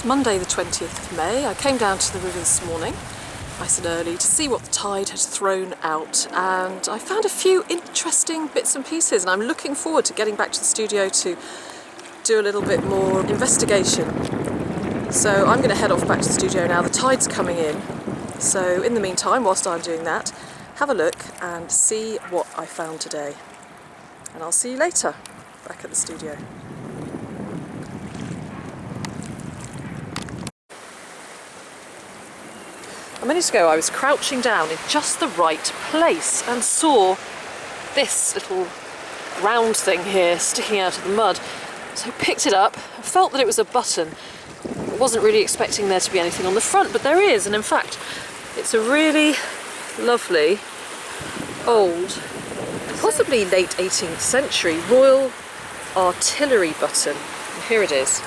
It's Monday the 20th of May. I came down to the river this morning, nice and early, to see what the tide had thrown out, and I found a few interesting bits and pieces, and I'm looking forward to getting back to the studio to do a little bit more investigation. So I'm going to head off back to the studio now. The tide's coming in, so in the meantime, whilst I'm doing that, have a look and see what I found today. And I'll see you later back at the studio. A minute ago I was crouching down in just the right place and saw this little round thing here sticking out of the mud. So I picked it up and felt that it was a button. I wasn't really expecting there to be anything on the front, but there is, and in fact it's a really lovely old, possibly late 18th century Royal Artillery button. And here it is.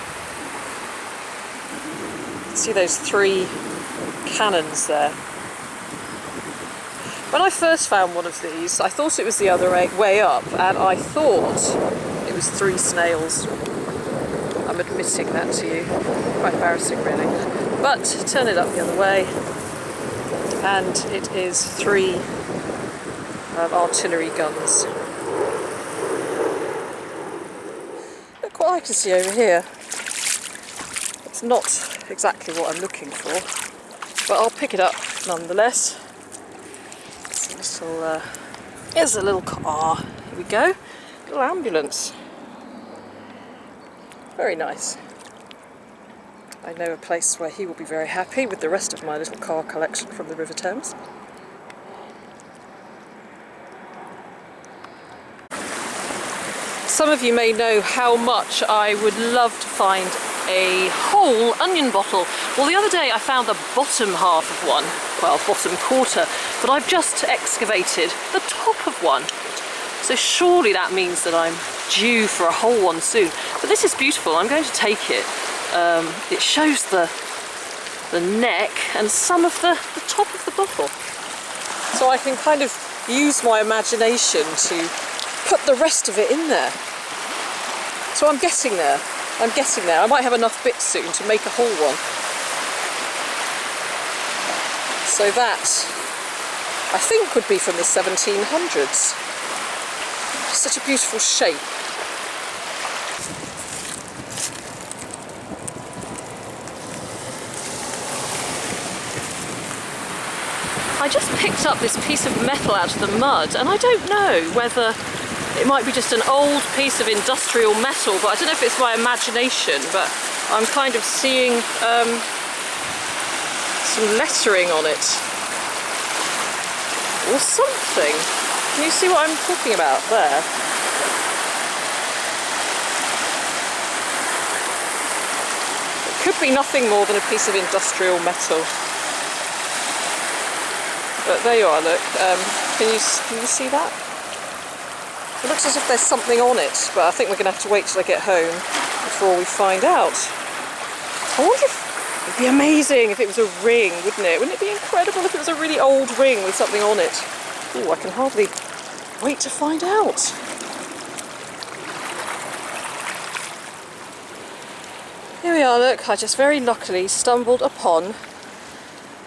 See those three cannons there. When I first found one of these, I thought it was the other way up, and I thought it was three snails. I'm admitting that to you. Quite embarrassing, really. But turn it up the other way, and it is three artillery guns. Look what I can see over here. It's not exactly what I'm looking for, but I'll pick it up nonetheless. Here's a little car. Here we go. Little ambulance. Very nice. I know a place where he will be very happy with the rest of my little car collection from the River Thames. Some of you may know how much I would love to find a whole onion bottle. Well, the other day I found the bottom half of one, well, bottom quarter, but I've just excavated the top of one. So surely that means that I'm due for a whole one soon. But this is beautiful. I'm going to take it. It shows the neck and some of the top of the bottle. So I can kind of use my imagination to put the rest of it in there. So I'm getting there. I might have enough bits soon to make a whole one. So that, I think, would be from the 1700s. Such a beautiful shape. I just picked up this piece of metal out of the mud, and I don't know whether it might be just an old piece of industrial metal, but I don't know if it's my imagination, but I'm kind of seeing some lettering on it. Or something. Can you see what I'm talking about there? It could be nothing more than a piece of industrial metal. But there you are, look. Can you see that? It looks as if there's something on it, but I think we're going to have to wait till I get home before we find out. I wonder if it'd be amazing if it was a ring, wouldn't it? Wouldn't it be incredible if it was a really old ring with something on it? Oh, I can hardly wait to find out. Here we are, look. I just very luckily stumbled upon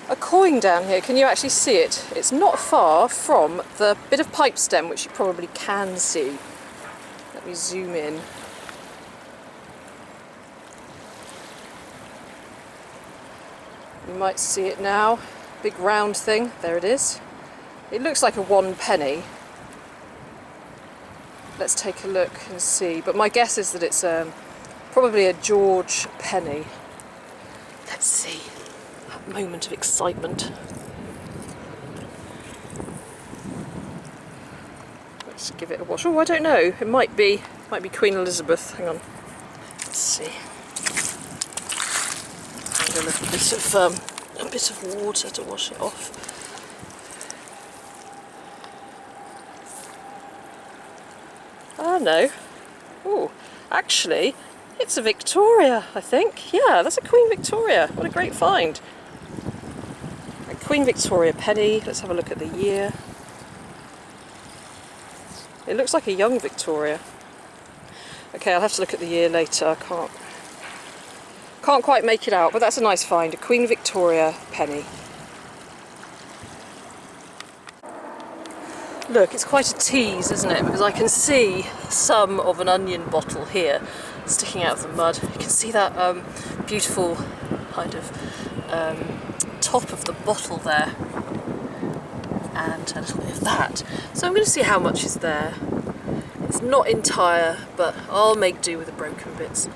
a coin down here. Can you actually see it? It's not far from the bit of pipe stem, which you probably can see. Let me zoom in. You might see it now. Big round thing. There it is. It looks like a 1 penny. Let's take a look and see. But my guess is that it's probably a George penny. Let's see. Moment of excitement. Let's give it a wash. Oh, I don't know. It might be Queen Elizabeth. Hang on. Let's see. Add a bit of water to wash it off. Ah, no. Oh, actually, it's a Victoria, I think. Yeah, that's a Queen Victoria. What a great find. Queen Victoria penny. Let's have a look at the year. It looks like a young Victoria. Okay, I'll have to look at the year later. I can't Can't quite make it out, but that's a nice find, a Queen Victoria penny. Look, it's quite a tease, isn't it? Because I can see some of an onion bottle here sticking out of the mud. You can see that beautiful kind of top of the bottle there, and a little bit of that. So I'm going to see how much is there. It's not entire, but I'll make do with the broken bits.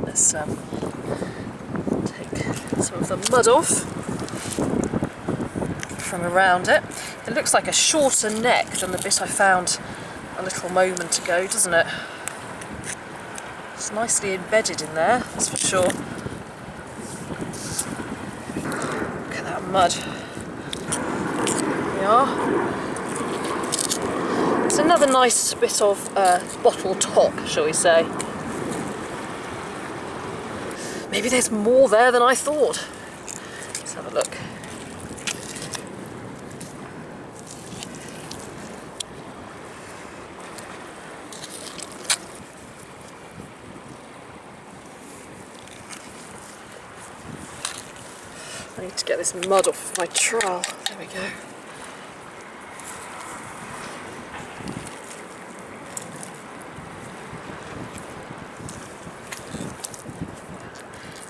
Let's take some of the mud off from around it. It looks like a shorter neck than the bit I found a little moment ago, doesn't it? It's nicely embedded in there, that's for sure. Look at that mud. There we are. It's another nice bit of bottle top, shall we say. Maybe there's more there than I thought. Let's have a look. I need to get this mud off of my trowel. There we go.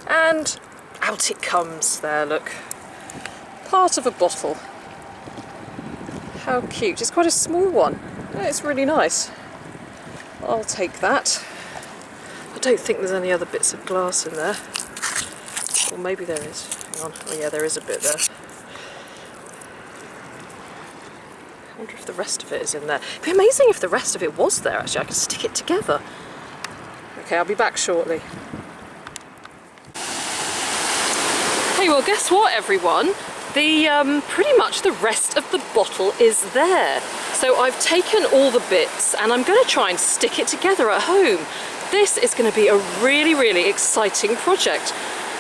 And out it comes there, look. Part of a bottle. How cute. It's quite a small one. It's really nice. I'll take that. I don't think there's any other bits of glass in there. Or maybe there is. Hang on. Oh yeah, there is a bit there. I wonder if the rest of it is in there. It'd be amazing if the rest of it was there, actually. I could stick it together. Okay, I'll be back shortly. Hey, well, guess what, everyone? Pretty much the rest of the bottle is there. So I've taken all the bits and I'm going to try and stick it together at home. This is going to be a really, really exciting project.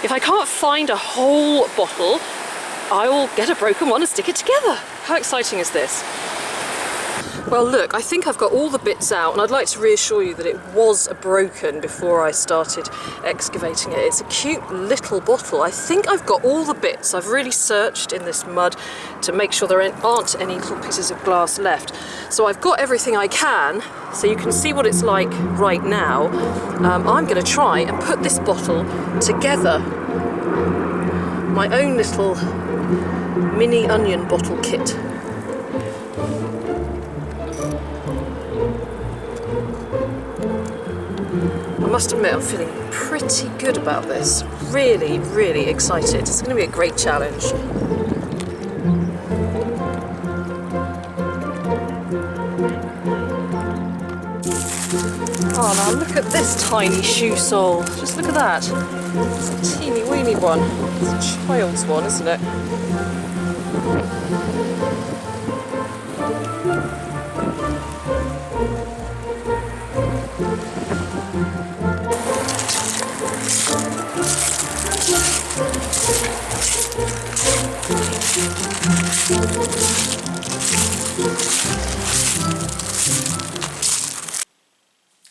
If I can't find a whole bottle, I will get a broken one and stick it together. How exciting is this? Well, look, I think I've got all the bits out, and I'd like to reassure you that it was broken before I started excavating it. It's a cute little bottle. I think I've got all the bits. I've really searched in this mud to make sure there aren't any little pieces of glass left. So I've got everything I can, so you can see what it's like right now. I'm going to try and put this bottle together. My own little mini onion bottle kit. I must admit, I'm feeling pretty good about this. Really, really excited. It's going to be a great challenge. Oh, now look at this tiny shoe sole. Just look at that. It's a teeny weeny one. It's a child's one, isn't it?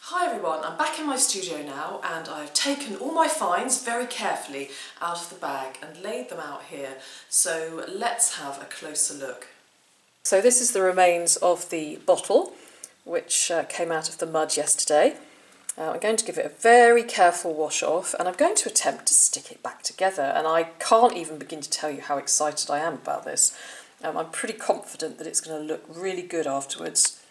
Hi everyone, I'm back in my studio now and I've taken all my finds very carefully out of the bag and laid them out here. So let's have a closer look. So this is the remains of the bottle which came out of the mud yesterday. I'm going to give it a very careful wash off and I'm going to attempt to stick it back together, and I can't even begin to tell you how excited I am about this. I'm pretty confident that it's going to look really good afterwards.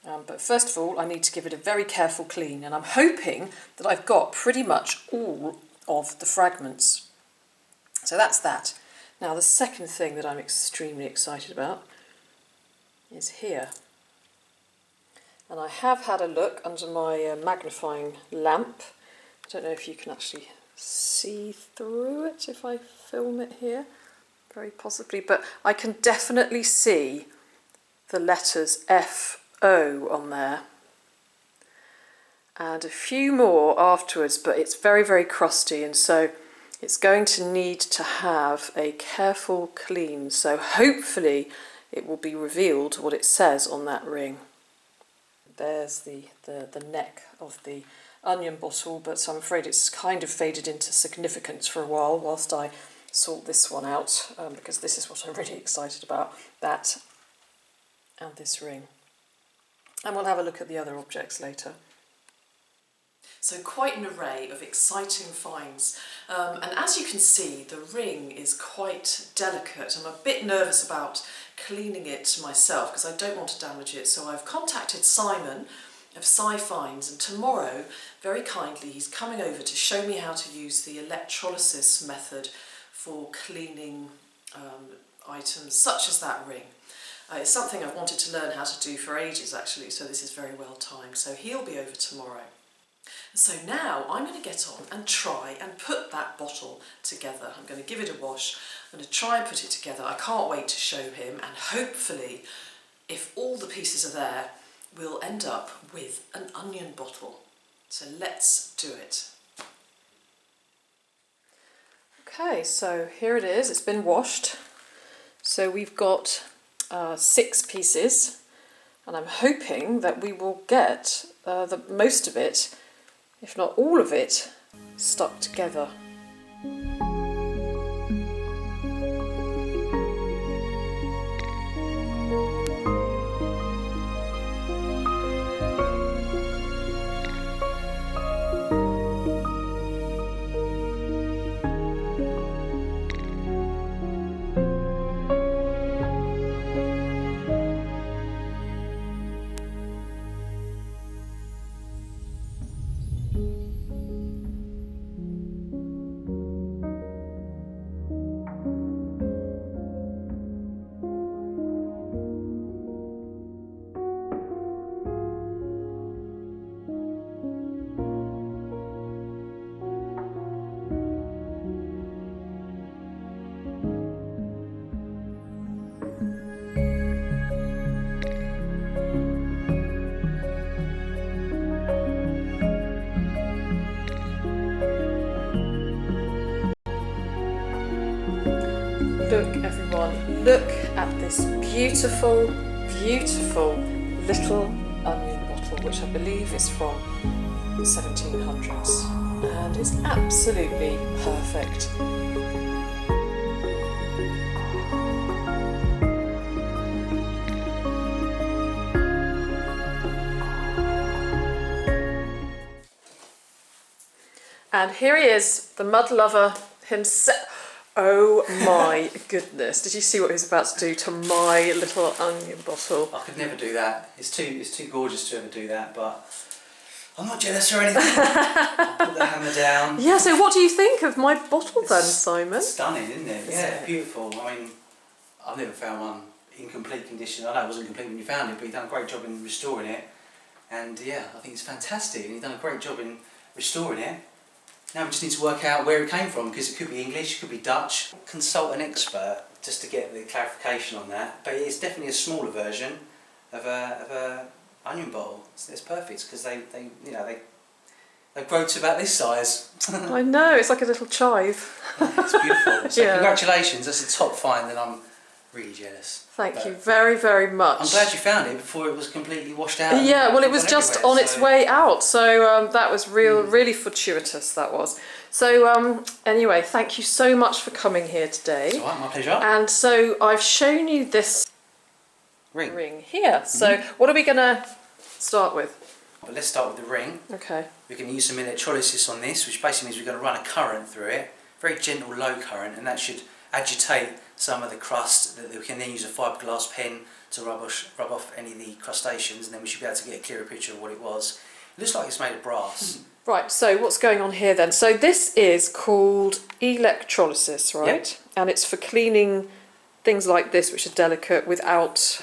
But first of all I need to give it a very careful clean, and I'm hoping that I've got pretty much all of the fragments. So that's that. Now the second thing that I'm extremely excited about is here. And I have had a look under my magnifying lamp. I don't know if you can actually see through it if I film it here. Very possibly, but I can definitely see the letters F-O on there. And a few more afterwards, but it's very, very crusty, and so it's going to need to have a careful clean. So hopefully it will be revealed what it says on that ring. there's the neck of the onion bottle, but I'm afraid it's kind of faded into significance for a while whilst I sort this one out, because this is what I'm really excited about, that and this ring. And we'll have a look at the other objects later. So quite an array of exciting finds, and as you can see, the ring is quite delicate. I'm a bit nervous about cleaning it myself because I don't want to damage it, so I've contacted Simon of Sci-Finds, and tomorrow, very kindly, he's coming over to show me how to use the electrolysis method for cleaning items such as that ring. It's something I've wanted to learn how to do for ages actually, so this is very well timed. So he'll be over tomorrow. So now I'm going to get on and try and put that bottle together. I'm going to give it a wash. I'm going to try and put it together. I can't wait to show him, and hopefully, if all the pieces are there, we'll end up with an onion bottle. So let's do it. Okay, so here it is. It's been washed. So we've got 6 pieces, and I'm hoping that we will get the most of it, if not all of it, stuck together. Look everyone, look at this beautiful, beautiful little onion bottle, which I believe is from the 1700s, and it's absolutely perfect. And here he is, the mud lover himself. Oh my goodness, did you see what he was about to do to my little onion bottle? I could never do that. It's too gorgeous to ever do that, but I'm not jealous or anything. I'll put the hammer down. Yeah, so what do you think of my bottle then, Simon? It's stunning, isn't it? Yeah, beautiful. I mean, I've never found one in complete condition. I know it wasn't complete when you found it, but you've done a great job in restoring it. And yeah, I think it's fantastic, and you've done a great job in restoring it. Now we just need to work out where it came from, because it could be English, it could be Dutch. Consult an expert just to get the clarification on that. But it's definitely a smaller version of a onion bottle. So it's perfect because they grow to about this size. I know, it's like a little chive. It's beautiful. So yeah. Congratulations, that's a top find, and I'm really jealous. Thank you very, very much. I'm glad you found it before it was completely washed out. Yeah, well, it was just on its way out, so that was really fortuitous, that was. So anyway, thank you so much for coming here today. It's all right, my pleasure. And so I've shown you this ring here. So what are we going to start with? But let's start with the ring. Okay. We can use some electrolysis on this, which basically means we're going to run a current through it, very gentle low current, and that should agitate some of the crust. That we can then use a fiberglass pen to rub off any of the crustaceans, and then we should be able to get a clearer picture of what it was. It looks like it's made of brass. Right, so what's going on here then? So this is called electrolysis, right? Yep. And it's for cleaning things like this, which are delicate, without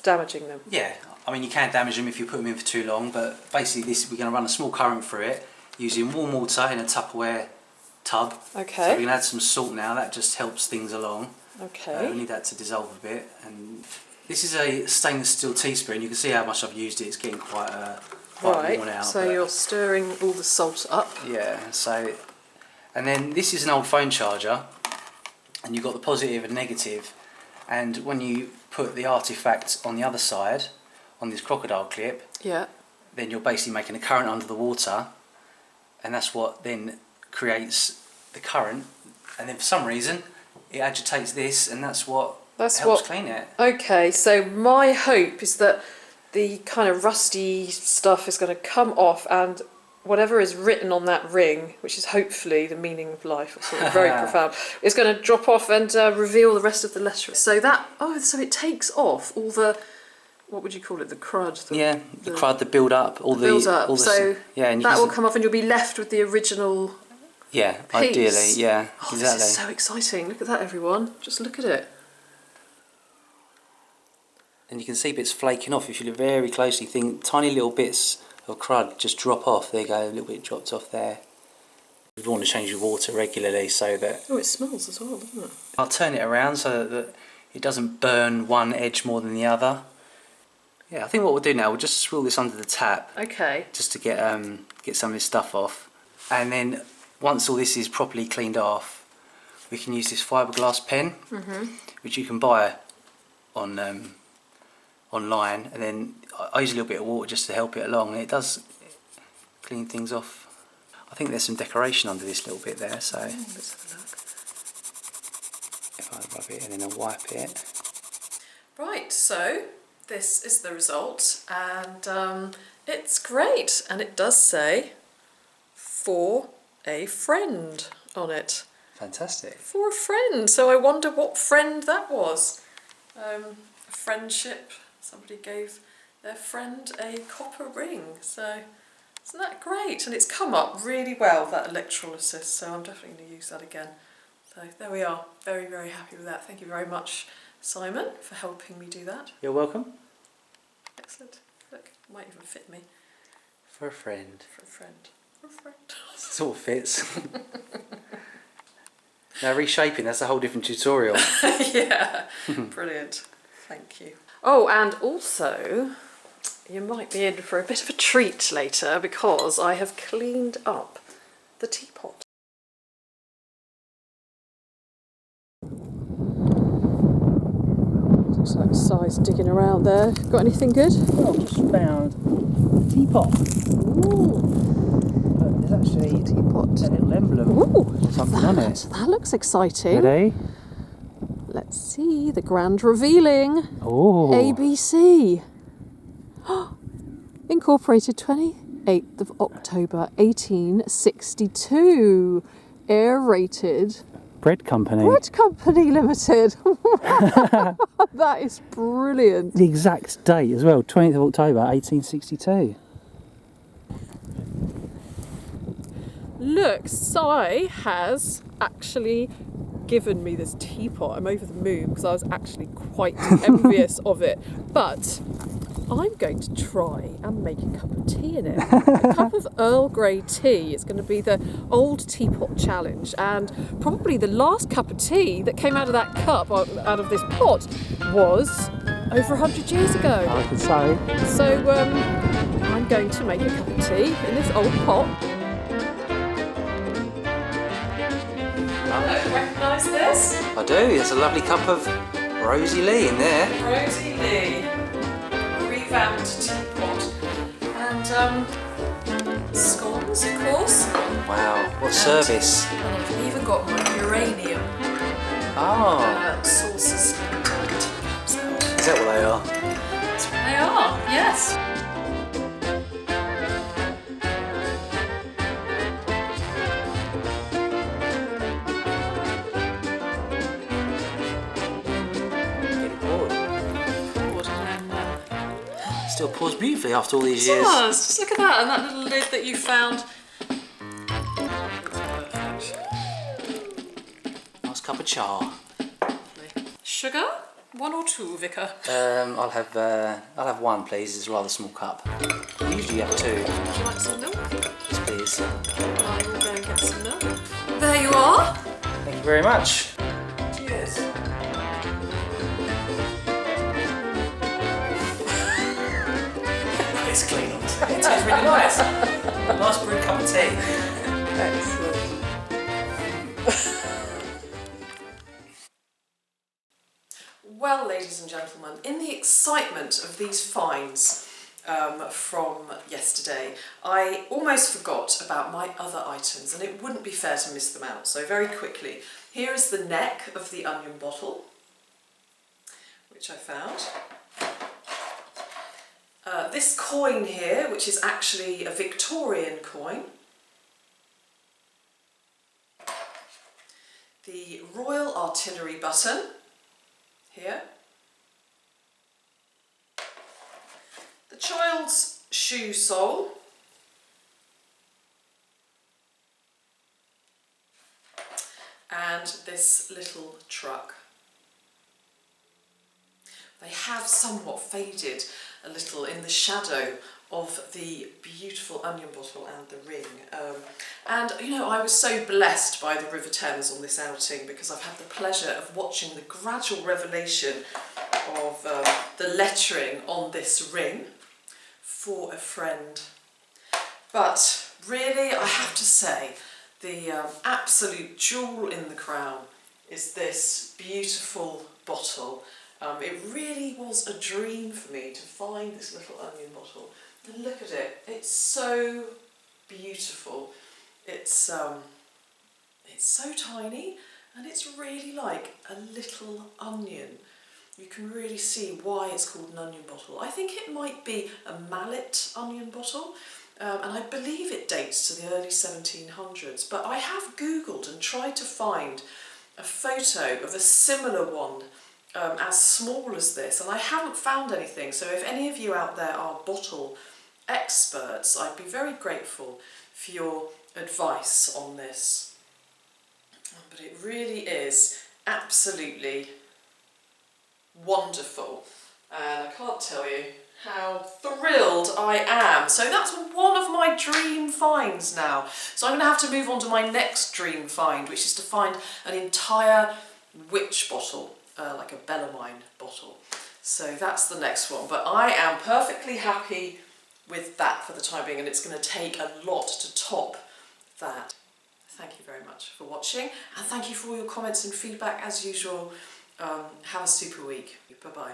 damaging them. Yeah, I mean you can damage them if you put them in for too long, but basically we're going to run a small current through it using warm water in a Tupperware tub. Okay. So we can add some salt now, that just helps things along. Okay. We need that to dissolve a bit. And this is a stainless steel teaspoon. You can see how much I've used it. It's getting quite worn out. So you're stirring all the salt up. Yeah. So, and then this is an old phone charger, and you've got the positive and negative. And when you put the artifact on the other side, on this crocodile clip, Yeah. then you're basically making a current under the water, and that's what then creates the current, and then for some reason it agitates this, and that's what helps clean it. Okay, so my hope is that the kind of rusty stuff is going to come off, and whatever is written on that ring, which is hopefully the meaning of life, or something very profound, is going to drop off and reveal the rest of the lettering. So that, so it takes off all the, what would you call it, the crud? The crud, the build-up, all the... So and that will come off and you'll be left with the original piece. Ideally, yeah, exactly. This is so exciting. Look at that, everyone. Just look at it. And you can see bits flaking off. If you look very closely, tiny little bits of crud just drop off. There you go, a little bit dropped off there. You want to change your water regularly so that... Oh, it smells as well, doesn't it? I'll turn it around so that it doesn't burn one edge more than the other. Yeah, I think what we'll do now, we'll just swirl this under the tap. Okay. Just to get some of this stuff off. And then once all this is properly cleaned off, we can use this fiberglass pen, which you can buy on online, and then I use a little bit of water just to help it along, and it does clean things off. I think there's some decoration under this little bit there, so let's have a look. If I rub it and then I wipe it. Right, so this is the result, and it's great, and it does say for a friend on it. Fantastic. For a friend, so I wonder what friend that was. A friendship, somebody gave their friend a copper ring, so isn't that great? And it's come up really well, that electrolysis, so I'm definitely going to use that again. So there we are, very, very happy with that. Thank you very much, Simon, for helping me do that. You're welcome. Excellent. Look, it might even fit me. For a friend. For a friend. For a friend. It sort of fits. Now reshaping, that's a whole different tutorial. Yeah, brilliant. Thank you. Oh, and also, you might be in for a bit of a treat later because I have cleaned up the teapot. Looks like Si's digging around there. Got anything good? Well, just found a teapot. Ooh. But there's actually a teapot. A little emblem. Ooh, Something on it. That looks exciting. Ready? Let's see, the grand revealing. Oh. ABC. Incorporated 28th of October 1862. Air-rated. Bread Company. Bread Company Limited. That is brilliant. The exact date as well, 20th of October 1862. Look, Si has actually given me this teapot. I'm over the moon because I was actually quite envious of it. But I'm going to try and make a cup of tea in it. A cup of Earl Grey tea. It's going to be the old teapot challenge, and probably the last cup of tea that came out of that cup, out of this pot, was over 100 years ago. I reckon so. So I'm going to make a cup of tea in this old pot. Recognise this? I do. There's a lovely cup of Rosie Lee in there. Rosie Lee, revamped teapot, and scones, of course. Wow, what service! And I've even got my uranium sauces and teacups out. Is that what they are? That's what they are, yes. Still pours beautifully after all these It years. does. Just look at that, and that little lid that you found. Nice cup of char. Lovely. Sugar? 1 or 2, Vicar? I'll have one, please. It's a rather small cup. I usually have 2. Would you like some milk? Yes, please. I will go and get some milk. There you are. Thank you very much. Cheers. It's clean on tea. It tastes really nice. Nice brewed cup of tea. Excellent. Well, ladies and gentlemen, in the excitement of these finds, from yesterday. I almost forgot about my other items and it wouldn't be fair to miss them out, so very quickly. Here is the neck of the onion bottle, which I found. This coin here, which is actually a Victorian coin. The Royal Artillery button here. The child's shoe sole. And this little truck. They have somewhat faded a little in the shadow of the beautiful onion bottle and the ring. And you know, I was so blessed by the River Thames on this outing because I've had the pleasure of watching the gradual revelation of the lettering on this ring for a friend. But really, I have to say, the absolute jewel in the crown is this beautiful bottle. It really was a dream for me to find this little onion bottle. And look at it, it's so beautiful. It's so tiny and it's really like a little onion. You can really see why it's called an onion bottle. I think it might be a mallet onion bottle. And I believe it dates to the early 1700s, but I have Googled and tried to find a photo of a similar one as small as this, and I haven't found anything. So if any of you out there are bottle experts, I'd be very grateful for your advice on this. But it really is absolutely wonderful, and I can't tell you how thrilled I am. So that's one of my dream finds now. So I'm going to have to move on to my next dream find, which is to find an entire witch bottle, like a Bellarmine bottle. So that's the next one. But I am perfectly happy with that for the time being, and it's going to take a lot to top that. Thank you very much for watching, and thank you for all your comments and feedback as usual. Have a super week. Bye bye.